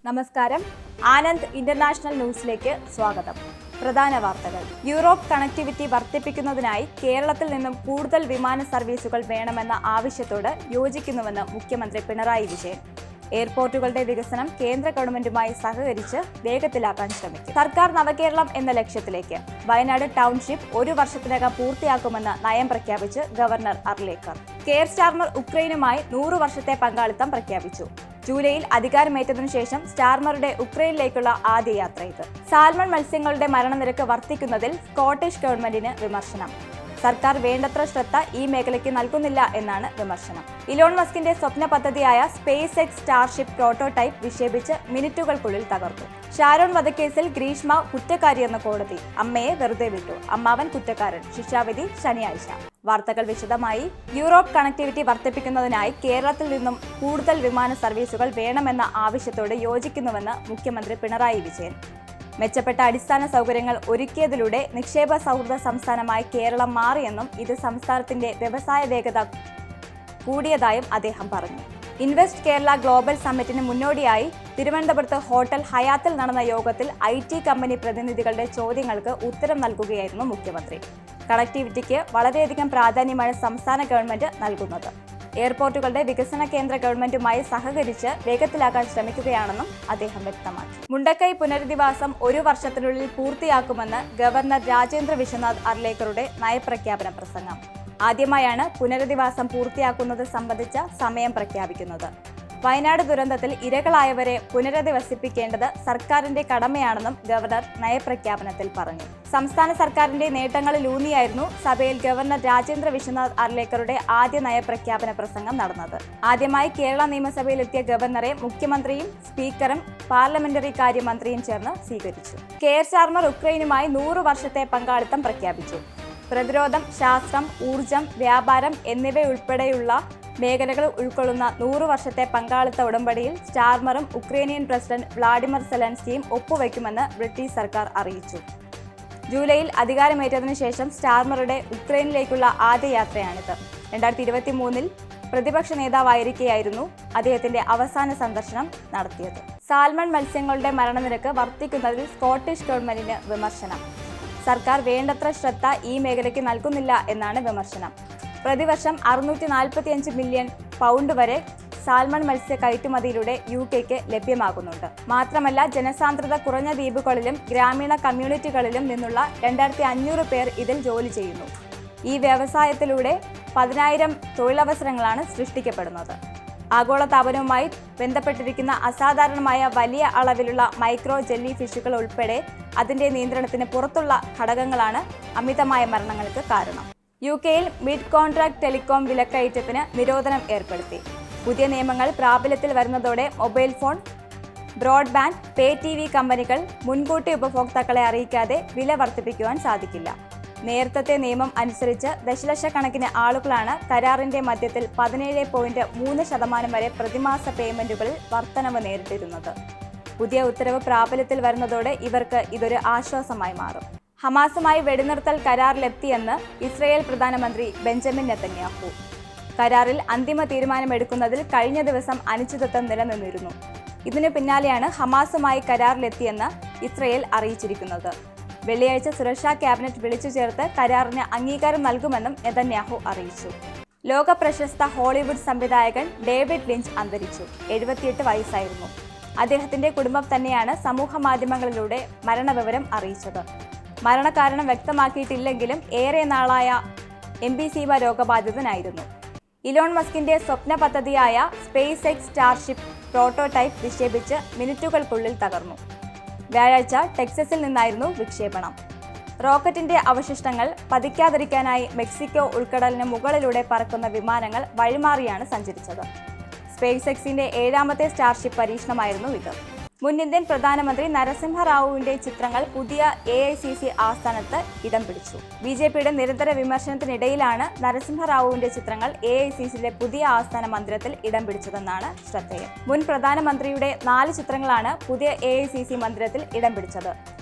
നമസ്കാരം. ആനന്ദ് ഇന്റർനാഷണൽ ന്യൂസിലേക്ക് സ്വാഗതം. പ്രധാന വാർത്തകൾ. യൂറോപ്പ് കണക്ടിവിറ്റി വർദ്ധിപ്പിക്കുന്നതിനായി കേരളത്തിൽ നിന്നും കൂടുതൽ വിമാന സർവീസുകൾ വേണമെന്ന ആവശ്യത്തോട് യോജിക്കുന്നുവെന്ന് മുഖ്യമന്ത്രി പിണറായി വിജയൻ. എയർപോർട്ടുകളുടെ വികസനം കേന്ദ്ര ഗവൺമെന്റുമായി സഹകരിച്ച് വേഗത്തിലാക്കാൻ ശ്രമിക്കും. സർക്കാർ നവകേരളം എന്ന ലക്ഷ്യത്തിലേക്ക് വയനാട് ടൗൺഷിപ്പ് 1 വർഷത്തിനകം പൂർത്തിയാക്കുമെന്ന് നയം പ്രഖ്യാപിച്ച് ഗവർണർ അർലേക്കർ. കെയർ സ്റ്റാർമർ ഉക്രൈനുമായി 100 വർഷത്തെ പങ്കാളിത്തം പ്രഖ്യാപിച്ചു. ജൂലൈയിൽ അധികാരമേറ്റതിനു ശേഷം സ്റ്റാർമറുടെ ഉക്രൈനിലേക്കുള്ള ആദ്യ യാത്ര ഇത്. സാൽമൺ മത്സ്യങ്ങളുടെ മരണനിരക്ക് വർദ്ധിക്കുന്നതിൽ സ്കോട്ടിഷ് ഗവൺമെന്റിന് വിമർശനം. സർക്കാർ വേണ്ടത്ര ശ്രദ്ധ ഈ മേഖലയ്ക്ക് നൽകുന്നില്ല എന്നാണ് വിമർശനം. ഇലോൺ മസ്കിന്റെ സ്വപ്ന പദ്ധതിയായ സ്പേസ് എക്സ് സ്റ്റാർഷിപ്പ് പ്രോട്ടോടൈപ്പ് വിക്ഷേപിച്ച് മിനിറ്റുകൾക്കുള്ളിൽ തകർത്തു. ഷാരോൺ വധക്കേസിൽ ഗ്രീഷ്മ കുറ്റക്കാരിയെന്ന കോടതി. അമ്മയെ വെറുതെ വിട്ടു. അമ്മാവൻ കുറ്റക്കാരൻ. ശിക്ഷാവിധി ശനിയാഴ്ച. വാർത്തകൾ വിശദമായി. യൂറോപ്പ് കണക്ടിവിറ്റി വർദ്ധിപ്പിക്കുന്നതിനായി കേരളത്തിൽ നിന്നും കൂടുതൽ വിമാന സർവീസുകൾ വേണമെന്ന ആവശ്യത്തോട് യോജിക്കുന്നുവെന്ന് മുഖ്യമന്ത്രി പിണറായി വിജയൻ. മെച്ചപ്പെട്ട അടിസ്ഥാന സൗകര്യങ്ങൾ ഒരുക്കിയതിലൂടെ നിക്ഷേപ സൗഹൃദ സംസ്ഥാനമായി കേരളം മാറിയെന്നും ഇത് സംസ്ഥാനത്തിന്റെ വ്യവസായ വേഗത കൂടിയതായും അദ്ദേഹം പറഞ്ഞു. ഇൻവെസ്റ്റ് കേരള ഗ്ലോബൽ സമ്മിറ്റിന് മുന്നോടിയായി തിരുവനന്തപുരത്ത് ഹോട്ടൽ ഹയാത്തിൽ നടന്ന യോഗത്തിൽ IT കമ്പനി പ്രതിനിധികളുടെ ചോദ്യങ്ങൾക്ക് ഉത്തരം നൽകുകയായിരുന്നു മുഖ്യമന്ത്രി. കണക്ടിവിറ്റിക്ക് വളരെയധികം പ്രാധാന്യമാണ് സംസ്ഥാന ഗവൺമെന്റ് നൽകുന്നത്. എയർപോർട്ടുകളുടെ വികസന കേന്ദ്ര ഗവൺമെന്റുമായി സഹകരിച്ച് വേഗത്തിലാക്കാൻ ശ്രമിക്കുകയാണെന്നും അദ്ദേഹം വ്യക്തമാക്കി. മുണ്ടക്കൈ പുനരധിവാസം 1 വർഷത്തിനുള്ളിൽ പൂർത്തിയാക്കുമെന്ന് ഗവർണർ രാജേന്ദ്ര വിശ്വനാഥ് അർലേക്കറുടെ നയപ്രഖ്യാപന പ്രസംഗം. ആദ്യമായാണ് പുനരധിവാസം പൂർത്തിയാക്കുന്നത് സംബന്ധിച്ച സമയം പ്രഖ്യാപിക്കുന്നത്. വയനാട് ദുരന്തത്തിൽ ഇരകളായവരെ പുനരധിവസിപ്പിക്കേണ്ടത് സർക്കാരിന്റെ കടമയാണെന്നും ഗവർണർ നയപ്രഖ്യാപനത്തിൽ പറഞ്ഞു. സംസ്ഥാന സർക്കാരിന്റെ നേട്ടങ്ങളിലൂന്നിയായിരുന്നു സഭയിൽ ഗവർണർ രാജേന്ദ്ര വിശ്വനാഥ് അർലേക്കറുടെ ആദ്യ നയപ്രഖ്യാപന പ്രസംഗം നടന്നത്. ആദ്യമായി കേരള നിയമസഭയിലെത്തിയ ഗവർണറെ മുഖ്യമന്ത്രിയും സ്പീക്കറും പാർലമെന്ററി കാര്യമന്ത്രിയും ചേർന്ന് സ്വീകരിച്ചു. കെയർ സ്റ്റാർമർ ഉക്രൈനുമായി 100 വർഷത്തെ പങ്കാളിത്തം പ്രഖ്യാപിച്ചു. പ്രതിരോധം, ശാസ്ത്രം, ഊർജം, വ്യാപാരം എന്നിവയുൾപ്പെടെയുള്ള മേഖലകൾ ഉൾക്കൊള്ളുന്ന 100 വർഷത്തെ പങ്കാളിത്ത ഉടമ്പടിയിൽ സ്റ്റാർമറും ഉക്രൈനിയൻ പ്രസിഡന്റ് വ്ളാഡിമിർ സെലൻസ്കിയും ഒപ്പുവയ്ക്കുമെന്ന് ബ്രിട്ടീഷ് സർക്കാർ അറിയിച്ചു. ജൂലൈയിൽ അധികാരമേറ്റതിനു ശേഷം സ്റ്റാർമറുടെ ഉക്രൈനിലേക്കുള്ള ആദ്യ യാത്രയാണിത്. 2023 പ്രതിപക്ഷ നേതാവായിരിക്കെയായിരുന്നു അദ്ദേഹത്തിന്റെ അവസാന സന്ദർശനം നടത്തിയത്. സാൽമൺ മത്സ്യങ്ങളുടെ മരണനിരക്ക് വർദ്ധിക്കുന്നതിൽ സ്കോട്ടിഷ് ഗവൺമെന്റിന് വിമർശനം. സർക്കാർ വേണ്ടത്ര ശ്രദ്ധ ഈ മേഖലയ്ക്ക് നൽകുന്നില്ല എന്നാണ് വിമർശനം. പ്രതിവർഷം 645 മില്യൺ പൗണ്ട് വരെ സാൽമൺ മത്സ്യ കയറ്റുമതിയിലൂടെ UK ലഭ്യമാകുന്നുണ്ട്. മാത്രമല്ല, ജനസാന്ദ്രത കുറഞ്ഞ ദ്വീപുകളിലും ഗ്രാമീണ കമ്മ്യൂണിറ്റികളിലും നിന്നുള്ള 2500 പേർ ഇതിൽ ജോലി ചെയ്യുന്നു. ഈ വ്യവസായത്തിലൂടെ 10,000 തൊഴിലവസരങ്ങളാണ് സൃഷ്ടിക്കപ്പെടുന്നത്. ആഗോളതാപനവുമായി ബന്ധപ്പെട്ടിരിക്കുന്ന അസാധാരണമായ വലിയ അളവിലുള്ള മൈക്രോ ജെല്ലി ഫിഷുകൾ ഉൾപ്പെടെ അതിന്റെ നിയന്ത്രണത്തിന് പുറത്തുള്ള ഘടകങ്ങളാണ് അമിതമായ മരണങ്ങൾക്ക് കാരണം. UK-യിൽ മിഡ് കോൺട്രാക്ട് ടെലികോം വിലക്കയറ്റത്തിന് നിരോധനം ഏർപ്പെടുത്തി. പുതിയ നിയമങ്ങൾ പ്രാബല്യത്തിൽ വരുന്നതോടെ മൊബൈൽ ഫോൺ, ബ്രോഡ്ബാൻഡ്, പേ TV കമ്പനികൾ മുൻകൂട്ടി ഉപഭോക്താക്കളെ അറിയിക്കാതെ വില വർദ്ധിപ്പിക്കുവാൻ സാധിക്കില്ല. നേരത്തെ നിയമം അനുസരിച്ച് ദശലക്ഷക്കണക്കിന് ആളുകളാണ് കരാറിന്റെ മധ്യത്തിൽ 17.3% വരെ പ്രതിമാസ പേയ്മെന്റുകളിൽ വർധനവ് നേരിട്ടിരുന്നത്. പുതിയ ഉത്തരവ് പ്രാബല്യത്തിൽ വരുന്നതോടെ ഇവർക്ക് ഇതൊരു ആശ്വാസമായി മാറും. ഹമാസുമായി വെടിനിർത്തൽ കരാറിലെത്തിയെന്ന് ഇസ്രയേൽ പ്രധാനമന്ത്രി ബെഞ്ചമിൻ നെതന്യാഹു. കരാറിൽ അന്തിമ തീരുമാനമെടുക്കുന്നതിൽ കഴിഞ്ഞ ദിവസം അനിശ്ചിതത്വം നിലനിന്നിരുന്നു. ഇതിനു പിന്നാലെയാണ് ഹമാസുമായി കരാറിലെത്തിയെന്ന് ഇസ്രയേൽ അറിയിച്ചിരിക്കുന്നത്. വെള്ളിയാഴ്ച സുരക്ഷാ ക്യാബിനറ്റ് വിളിച്ചു ചേർത്ത് കരാറിന് അംഗീകാരം നൽകുമെന്നും നെതന്യാഹു അറിയിച്ചു. ലോക പ്രശസ്ത ഹോളിവുഡ് സംവിധായകൻ ഡേവിഡ് ലിഞ്ച് അന്തരിച്ചു. 78 വയസ്സായിരുന്നു. അദ്ദേഹത്തിന്റെ കുടുംബം തന്നെയാണ് സമൂഹ മാധ്യമങ്ങളിലൂടെ മരണവിവരം അറിയിച്ചത്. മരണകാരണം വ്യക്തമാക്കിയിട്ടില്ലെങ്കിലും ഏറെ നാളായ എംഫീസീമ രോഗബാധിതനായിരുന്നു. ഇലോൺ മസ്കിന്റെ സ്വപ്ന പദ്ധതിയായ സ്പേസ് എക്സ് സ്റ്റാർഷിപ്പ് പ്രോട്ടോടൈപ്പ് വിക്ഷേപിച്ച് മിനിറ്റുകൾക്കുള്ളിൽ തകർന്നു. വ്യാഴാഴ്ച ടെക്സസിൽ നിന്നായിരുന്നു വിക്ഷേപണം. റോക്കറ്റിന്റെ അവശിഷ്ടങ്ങൾ പതിക്കാതിരിക്കാനായി മെക്സിക്കോ ഉൾക്കടലിന് മുകളിലൂടെ പറക്കുന്ന വിമാനങ്ങൾ വഴിമാറിയാണ് സഞ്ചരിച്ചത്. സ്പേസ് എക്സിന്റെ 7ാമത്തെ സ്റ്റാർഷിപ്പ് പരീക്ഷണമായിരുന്നു ഇത്. മുൻ ഇന്ത്യൻ പ്രധാനമന്ത്രി നരസിംഹ റാവുവിന്റെ ചിത്രങ്ങൾ പുതിയ AICC ആസ്ഥാനത്ത് ഇടം പിടിച്ചു. BJPയുടെ നിരന്തര വിമർശനത്തിനിടയിലാണ് നരസിംഹ റാവുവിന്റെ ചിത്രങ്ങൾ AICCയിലെ പുതിയ ആസ്ഥാന മന്ദിരത്തിൽ ഇടം പിടിച്ചതെന്നാണ് ശ്രദ്ധേയം. മുൻ പ്രധാനമന്ത്രിയുടെ 4 ചിത്രങ്ങളാണ് പുതിയ AICC മന്ദിരത്തിൽ ഇടം പിടിച്ചത്.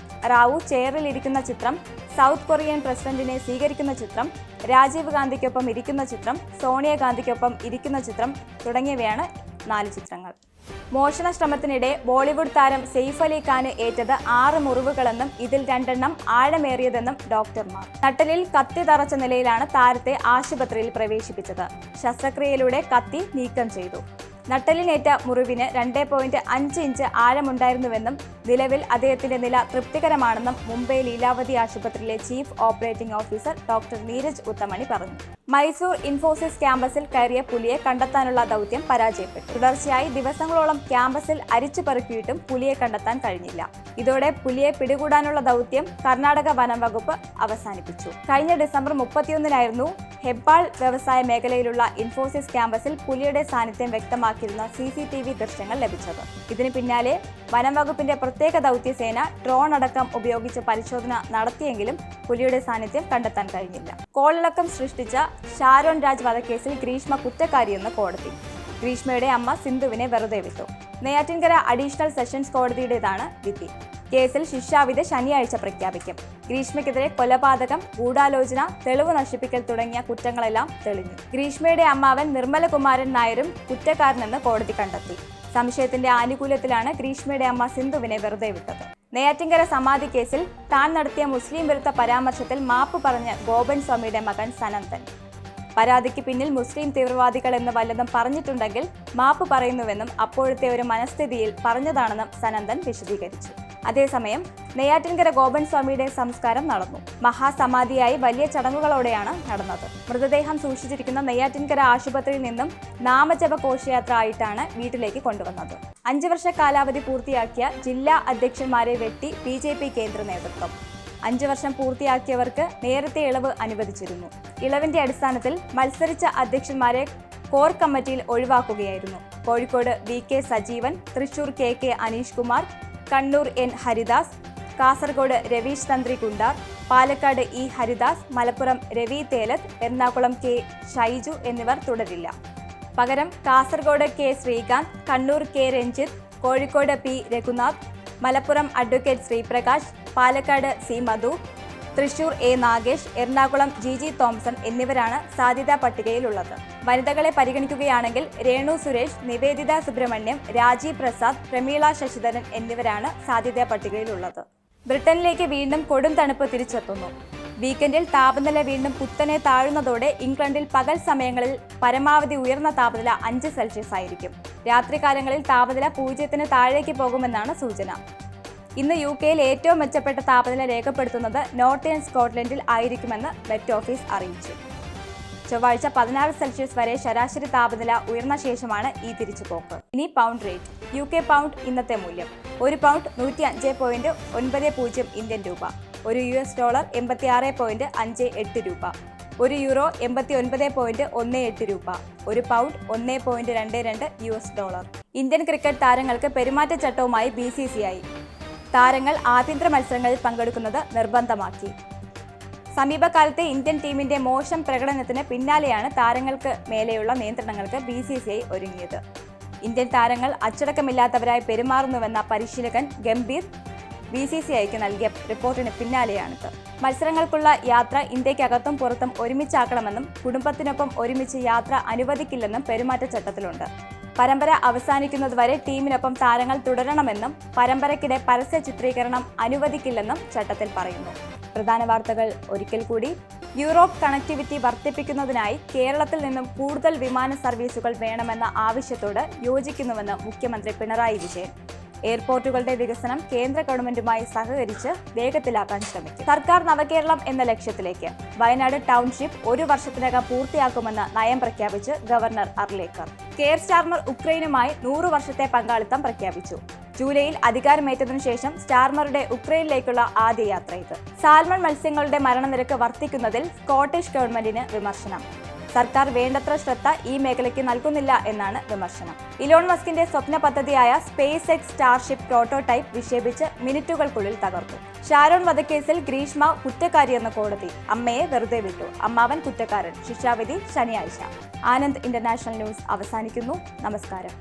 റാവു ചെയറിൽ ഇരിക്കുന്ന ചിത്രം, സൗത്ത് കൊറിയൻ പ്രസിഡന്റിനെ സ്വീകരിക്കുന്ന ചിത്രം, രാജീവ് ഗാന്ധിക്കൊപ്പം ഇരിക്കുന്ന ചിത്രം, സോണിയാഗാന്ധിക്കൊപ്പം ഇരിക്കുന്ന ചിത്രം തുടങ്ങിയവയാണ് 4 ചിത്രങ്ങൾ. മോഷണ ശ്രമത്തിനിടെ ബോളിവുഡ് താരം സെയ്ഫ് അലി ഖാന് ഏറ്റത് 6 മുറിവുകളെന്നും ഇതിൽ 2 എണ്ണം ആഴമേറിയതെന്നും ഡോക്ടർമാർ. നട്ടലിൽ കത്തി തറച്ച നിലയിലാണ് താരത്തെ ആശുപത്രിയിൽ പ്രവേശിപ്പിച്ചത്. ശസ്ത്രക്രിയയിലൂടെ കത്തി നീക്കം ചെയ്തു. നട്ടലിനേറ്റ മുറിവിന് 2.5 ഇഞ്ച് ആഴമുണ്ടായിരുന്നുവെന്നും നിലവിൽ അദ്ദേഹത്തിന്റെ നില തൃപ്തികരമാണെന്നും മുംബൈ ലീലാവതി ആശുപത്രിയിലെ chief operating officer doctor Neeraj Uttamani പറഞ്ഞു. മൈസൂർ ഇൻഫോസിസ് ക്യാമ്പസിൽ കയറിയ പുലിയെ കണ്ടെത്താനുള്ള ദൗത്യം പരാജയപ്പെട്ടു. തുടർച്ചയായി ദിവസങ്ങളോളം ക്യാമ്പസിൽ അരിച്ചുപെറുക്കിയിട്ടും പുലിയെ കണ്ടെത്താൻ കഴിഞ്ഞില്ല. ഇതോടെ പുലിയെ പിടികൂടാനുള്ള ദൗത്യം കർണാടക വനം വകുപ്പ് അവസാനിപ്പിച്ചു. കഴിഞ്ഞ ഡിസംബർ 31-നായിരുന്നു ഹെബ്ബാൾ വ്യവസായ മേഖലയിലുള്ള ഇൻഫോസിസ് ക്യാമ്പസിൽ പുലിയുടെ സാന്നിധ്യം വ്യക്തമാക്കിയിരുന്ന CCTV ദൃശ്യങ്ങൾ ലഭിച്ചത്. ഇതിന് പിന്നാലെ വനം വകുപ്പിന്റെ പ്രത്യേക ദൗത്യസേന ഡ്രോൺ അടക്കം ഉപയോഗിച്ച് പരിശോധന നടത്തിയെങ്കിലും പുലിയുടെ സാന്നിധ്യം കണ്ടെത്താൻ കഴിഞ്ഞില്ല. കോളിളക്കം സൃഷ്ടിച്ച ഷാരോൺ രാജ് വധക്കേസിൽ ഗ്രീഷ്മ കുറ്റക്കാരിയെന്ന് കോടതി. ഗ്രീഷ്മയുടെ അമ്മ സിന്ധുവിനെ വെറുതെ വിട്ടു. നെയ്യാറ്റിൻകര അഡീഷണൽ സെഷൻസ് കോടതിയുടേതാണ് വിധി. കേസിൽ ശിക്ഷാവിധി ശനിയാഴ്ച പ്രഖ്യാപിക്കും. ഗ്രീഷ്മയ്ക്കെതിരെ കൊലപാതകം, ഗൂഢാലോചന, തെളിവ് നശിപ്പിക്കൽ തുടങ്ങിയ കുറ്റങ്ങളെല്ലാം തെളിഞ്ഞു. ഗ്രീഷ്മയുടെ അമ്മാവൻ നിർമ്മലകുമാരൻ നായരും കുറ്റക്കാരനെന്ന് കോടതി കണ്ടെത്തി. സംശയത്തിന്റെ ആനുകൂല്യത്തിലാണ് ഗ്രീഷ്മയുടെ അമ്മ സിന്ധുവിനെ വെറുതെ വിട്ടത്. നെയ്യാറ്റിൻകര സമാധി കേസിൽ താൻ നടത്തിയ മുസ്ലിം വിരുദ്ധ പരാമർശത്തിൽ മാപ്പ് പറഞ്ഞ ഗോപൻ സ്വാമിയുടെ മകൻ സനന്ദൻ. പരാതിക്ക് പിന്നിൽ മുസ്ലിം തീവ്രവാദികൾ എന്ന് വല്ലതും പറഞ്ഞിട്ടുണ്ടെങ്കിൽ മാപ്പ് പറയുന്നുവെന്നും അപ്പോഴത്തെ ഒരു മനസ്ഥിതിയിൽ പറഞ്ഞതാണെന്നും സനന്ദൻ വിശദീകരിച്ചു. അതേസമയം നെയ്യാറ്റിൻകര ഗോപൻ സ്വാമിയുടെ സംസ്കാരം നടന്നു. മഹാസമാധിയായി വലിയ ചടങ്ങുകളോടെയാണ് നടന്നത്. മൃതദേഹം സൂക്ഷിച്ചിരിക്കുന്ന നെയ്യാറ്റിൻകര ആശുപത്രിയിൽ നിന്നും നാമജപ ഘോഷയാത്ര ആയിട്ടാണ് വീട്ടിലേക്ക് കൊണ്ടുവന്നത്. 5 വർഷ കാലാവധി പൂർത്തിയാക്കിയ ജില്ലാ അധ്യക്ഷന്മാരെ വെട്ടി BJP കേന്ദ്ര നേതൃത്വം. 5 വർഷം പൂർത്തിയാക്കിയവർക്ക് നേരത്തെ ഇളവ് അനുവദിച്ചിരുന്നു. ഇളവിന്റെ അടിസ്ഥാനത്തിൽ മത്സരിച്ച അധ്യക്ഷന്മാരെ കോർ കമ്മിറ്റിയിൽ ഒഴിവാക്കുകയായിരുന്നു. Kozhikode VK Sajeevan, Thrissur KK Aneesh Kumar, Kannur N Haridas, Kasaragod Ravish തന്ത്രി കുണ്ടാർ, പാലക്കാട് E ഹരിദാസ്, മലപ്പുറം രവി തേലത്ത്, എറണാകുളം K ഷൈജു എന്നിവർ തുടരില്ല. പകരം Kasaragod K Srikanth, Kannur K Ranjith, Kozhikode P Raghunath, Malappuram advocate Sreeprakash, Palakkad C Madhu, Thrissur A Nagesh, Ernakulam GG Thomson എന്നിവരാണ് സാധ്യതാ പട്ടികയിലുള്ളത്. വനിതകളെ പരിഗണിക്കുകയാണെങ്കിൽ രേണു സുരേഷ്, നിവേദിത സുബ്രഹ്മണ്യം, രാജീവ് പ്രസാദ്, പ്രമീള ശശിധരൻ എന്നിവരാണ് സാധ്യതാ പട്ടികയിലുള്ളത്. ബ്രിട്ടനിലേക്ക് വീണ്ടും കൊടും തണുപ്പ് തിരിച്ചെത്തുന്നു. വീക്കെൻഡിൽ താപനില വീണ്ടും കുത്തനെ താഴുന്നതോടെ ഇംഗ്ലണ്ടിൽ പകൽ സമയങ്ങളിൽ പരമാവധി ഉയർന്ന താപനില 5 സെൽഷ്യസ് ആയിരിക്കും. രാത്രികാലങ്ങളിൽ താപനില 0-ന് താഴേക്ക് പോകുമെന്നാണ് സൂചന. ഇന്ന് UK-യിൽ ഏറ്റവും മെച്ചപ്പെട്ട താപനില രേഖപ്പെടുത്തുന്നത് നോർത്തേൺ സ്കോട്ട്ലൻഡിൽ ആയിരിക്കുമെന്ന് മെറ്റ് ഓഫീസ് അറിയിച്ചു. ചൊവ്വാഴ്ച 16 സെൽഷ്യസ് വരെ ശരാശരി താപനില ഉയർന്ന ശേഷമാണ് ഈ തിരിച്ചുപോക്ക്. ഇനി പൗണ്ട് റേറ്റ്. UK പൗണ്ട് ഇന്നത്തെ മൂല്യം: ഒരു പൗണ്ട് 105.90 ഇന്ത്യൻ രൂപ, ഒരു US ഡോളർ 86.58 രൂപ, ഒരു യൂറോ 89.18 രൂപ, ഒരു pound 1.22 US dollar. Indian cricket താരങ്ങൾക്ക് പെരുമാറ്റച്ചട്ടവുമായി BCCI. താരങ്ങൾ ആഭ്യന്തര മത്സരങ്ങളിൽ പങ്കെടുക്കുന്നത് നിർബന്ധമാക്കി. സമീപകാലത്തെ ഇന്ത്യൻ ടീമിന്റെ മോശം പ്രകടനത്തിന് പിന്നാലെയാണ് താരങ്ങൾക്ക് മേലെയുള്ള നിയന്ത്രണങ്ങൾക്ക് BCCI ഒരുങ്ങിയത്. ഇന്ത്യൻ താരങ്ങൾ അച്ചടക്കമില്ലാത്തവരായി പെരുമാറുന്നുവെന്ന പരിശീലകൻ ഗംഭീർ BCCIക്ക് നൽകിയ റിപ്പോർട്ടിന് പിന്നാലെയാണിത്. മത്സരങ്ങൾക്കുള്ള യാത്ര ഇന്ത്യക്കകത്തും പുറത്തും ഒരുമിച്ചാക്കണമെന്നും കുടുംബത്തിനൊപ്പം ഒരുമിച്ച് യാത്ര അനുവദിക്കില്ലെന്നും പെരുമാറ്റച്ചട്ടത്തിലുണ്ട്. പരമ്പര അവസാനിക്കുന്നതുവരെ ടീമിനൊപ്പം താരങ്ങൾ തുടരണമെന്നും പരമ്പരയ്ക്കിടെ പരസ്യ ചിത്രീകരണം അനുവദിക്കില്ലെന്നും ചട്ടത്തിൽ പറയുന്നു. പ്രധാന വാർത്തകൾ ഒരിക്കൽ കൂടി. യൂറോപ്പ് കണക്ടിവിറ്റി വർദ്ധിപ്പിക്കുന്നതിനായി കേരളത്തിൽ നിന്നും കൂടുതൽ വിമാന സർവീസുകൾ വേണമെന്ന ആവശ്യത്തോട് യോജിക്കുന്നുവെന്ന് മുഖ്യമന്ത്രി പിണറായി വിജയൻ. എയർപോർട്ടുകളുടെ വികസനം കേന്ദ്ര ഗവൺമെന്റുമായി സഹകരിച്ച് വേഗത്തിലാക്കാൻ ശ്രമിക്കും. സർക്കാർ നവകേരളം എന്ന ലക്ഷ്യത്തിലേക്ക്. വയനാട് ടൗൺഷിപ്പ് 1 വർഷത്തിനകം പൂർത്തിയാക്കുമെന്ന് നയം പ്രഖ്യാപിച്ച് ഗവർണർ അർലേക്കർ. കെയർ സ്റ്റാർമർ ഉക്രൈനുമായി 100 വർഷത്തെ പങ്കാളിത്തം പ്രഖ്യാപിച്ചു. ജൂലൈയിൽ അധികാരമേറ്റതിനു ശേഷം സ്റ്റാർമറുടെ ഉക്രൈനിലേക്കുള്ള ആദ്യ യാത്ര ഇത്. സാൽമൺ മത്സ്യങ്ങളുടെ മരണനിരക്ക് വർദ്ധിക്കുന്നതിൽ സ്കോട്ടിഷ് ഗവൺമെന്റിന് വിമർശനം. സർക്കാർ വേണ്ടത്ര ശ്രദ്ധ ഈ മേഖലയ്ക്ക് നൽകുന്നില്ല എന്നാണ് വിമർശനം. ഇലോൺ മസ്കിന്റെ സ്വപ്ന പദ്ധതിയായ SpaceX സ്റ്റാർഷിപ്പ് പ്രോട്ടോടൈപ്പ് വിക്ഷേപിച്ച് മിനിറ്റുകൾക്കുള്ളിൽ തകർത്തു. ഷാരോൺ വധക്കേസിൽ ഗ്രീഷ്മ കുറ്റക്കാരിയെന്ന കോടതി. അമ്മയെ വെറുതെ വിട്ടു. അമ്മാവൻ കുറ്റക്കാരൻ. ശിക്ഷാവിധി ശനിയാഴ്ച. ആനന്ദ് ഇന്റർനാഷണൽ ന്യൂസ് അവസാനിക്കുന്നു. നമസ്കാരം.